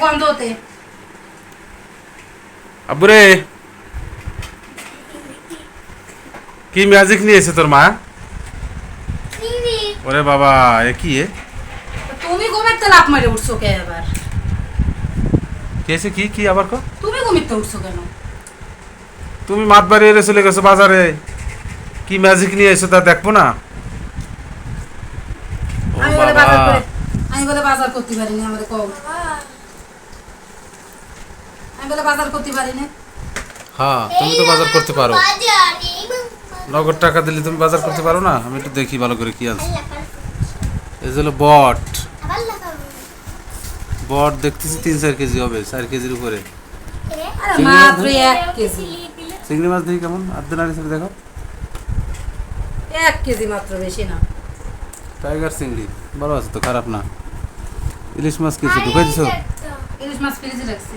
গন্ধ হতে। আব্বুরে কি ম্যাজিক নিয়ে এসে তোর মা? ওরে বাবা এ কি এ? তুমি ঘুমেতে লাফ মারে উঠছো কে এবার? কেসে কি কি আবার কো? তুমি ঘুমিতে উঠছো কেন? তুমি মাত বাড়িয়ে চলে গেছো বাজারে, কি ম্যাজিক নিয়ে এসো তা দেখবো না? ও আমি বলে বাবা বাজার করে, আমি বলে বাজার করতে পারি না, আমারে কও। আমি বলে বাজার করতে পারি না। হ্যাঁ তুমি তো বাজার করতে পারো, নগদ টাকা দিলে তুমি বাজার করতে পারো না? আমি একটু দেখি ভালো করে কি আছে। এই হলো বট, বট দেখতেছি 3-4 কেজি হবে, 4 কেজির উপরে। আরে মাত্র 1 কেজি। চিংড়ি মাছ দেখি কেমন, আর্ধেক নাড়ি ছেড়ে দেখো। 1 কেজি মাত্র, বেশি না। টাইগার চিংড়ি ভালো আছে তো, খারাপ না। ইলিশ মাছ কিছু ঢুকাই দিছো? ইলিশ মাছ ফ্রিজে রাখছি।